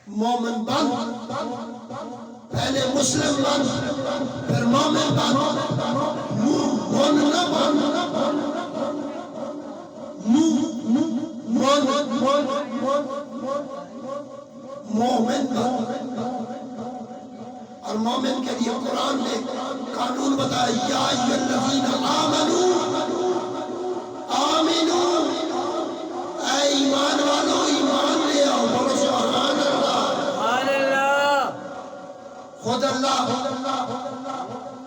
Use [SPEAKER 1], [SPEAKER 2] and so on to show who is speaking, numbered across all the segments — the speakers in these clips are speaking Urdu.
[SPEAKER 1] مومن بن، پہلے مسلم بن پھر مومن بن، مومن نہ بن، مومن بن۔ اور مومن کے لیے قرآن نے قانون بتایا، یا ایھا الذین آمنوا آمنوا، اے ایمان والو ایمان لے آؤ، بولو سبحان اللہ۔ خود اللہ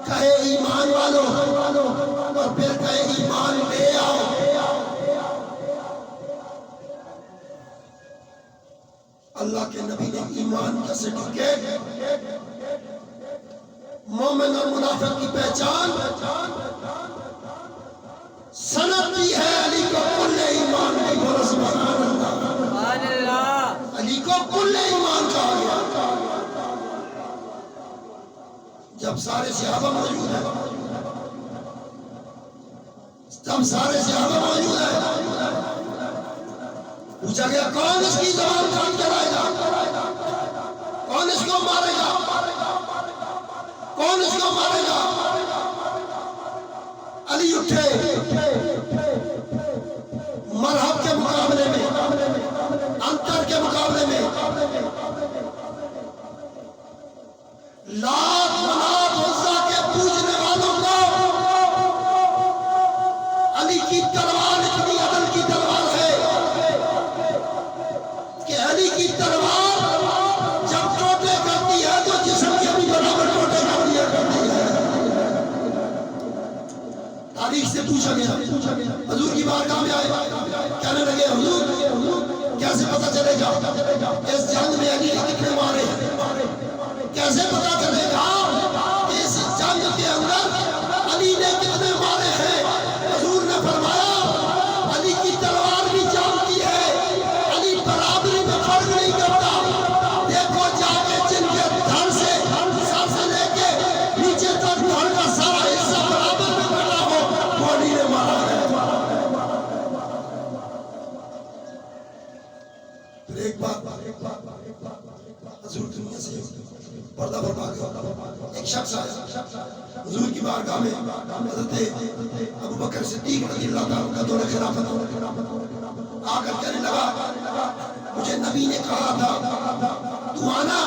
[SPEAKER 1] کہے ایمان والو اور پھر کہے ایمان لے آؤ۔ اللہ کے نبی نے ایمان کا سرٹیفکیٹ، مومن اور منافق کی پہچان سند دی ہے علی کو کل ایمان کی، بولو سبحان اللہ۔ علی کو کل ایمان کہا گیا۔ جب سارے صحابہ موجود ہیں، پوچھا گیا کون اس کی زبان کاٹ کرائے گا، کون اس کو مارے گا، کون اس کو مارے گا؟ علی اٹھے، مرحب کے مقابلے میں، انتر کے مقابلے میں، لات منات عزا کے پوجنے والوں کو علی کی تلوار اتنی عدل کی تلوار ہے کہ علی کی تلوار جب ٹوٹے کرتی ہے تو جسم کے بھی برابر ٹوٹے کر دیا کرتی ہے۔ تاریخ سے پوچھا گیا، حضور کی بارگاہ میں آئے، کہنے لگے حضور کیسے پتہ چلے گا اس جنگ میں علی نے کتنے مارے ہیں، کیسے پتہ چلے گا اس جنگ کے اندر علی نے کتنے مارے ہیں؟ حضور نے فرمایا علی کی تلوار بھی جانتی ہے، علی برابری میں فرق نہیں کرتا۔ دیکھو جا کے جن کے دھڑ سے سر سے لے کے نیچے تک دھڑ کا سارا حصہ برابر میں بٹا ہو، وہ علی نے مارا ہے۔ پھر ایک بات حضور دنیا سے پردہ فرما گیا، ایک شخص آیا حضور کی بارگاہ میں، حضرت ابوبکر صدیق رضی اللہ تعالیٰ کا دور خلافت آ کر کہنے لگا مجھے نبی نے کہا تھا تو آنا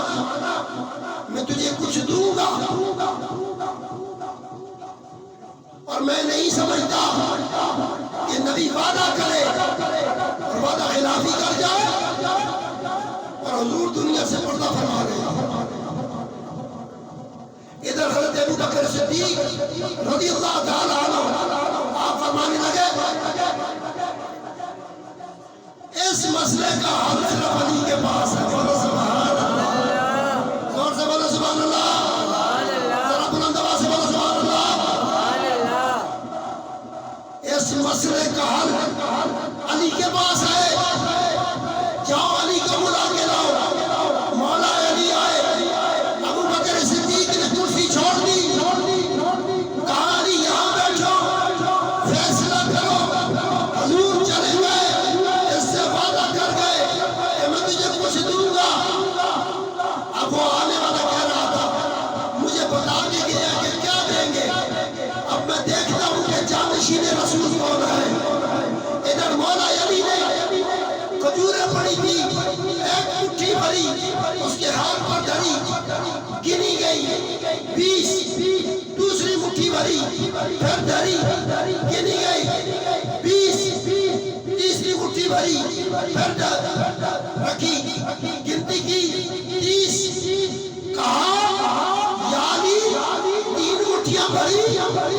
[SPEAKER 1] میں تجھے کچھ دوں گا، اور میں نہیں سمجھتا کہ نبی وعدہ کرے اور وعدہ خلافی کر جائے، اور حضور دنیا سے پردہ فرما گئے۔ ادھر حضرت ابوبکر صدیق رضی اللہ تعالیٰ عنہ آپ فرمانے لگے اس مسئلے کا حل صرف علی کے پاس ہے، بولو سبحان اللہ، زور سے بولو سبحان اللہ، ذرا بلند آواز سے بولو سبحان اللہ۔ اس مسئلے کا حل علی کے پاس ہے، جاؤ علی کو بلا کے لاؤ۔ مولا علی آئے، ابوبکر صدیق نے کرسی چھوڑ دی، کہا علی یہاں بیٹھو، فیصلہ کرو۔ حضور چلے گئے، اس سے وعدہ کر گئے کہ میں تجھے کچھ دوں گا۔ اب وہ آنے والا کہہ رہا تھا مجھے بتا کے گیا کہ کیا دیں گے، اب میں دیکھتا ہوں کہ جانشین رسول کون ہے۔ ادھر مولا علی نے کھجوریں پڑی تھی، ایک مٹھی بھری اس کے ہاتھ پر دھری، گنی گئی 20، دوسری مٹھی بھری پھر دھری، گنی گئی 20، تیسری مٹھی بھری پھر رکھی، گنتی کی 30۔ کہا یا علی 3 مٹھیاں بھری،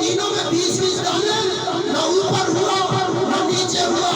[SPEAKER 1] تینوں میں 20 دانے، نہ اوپر ہوا نہ نیچے ہوا،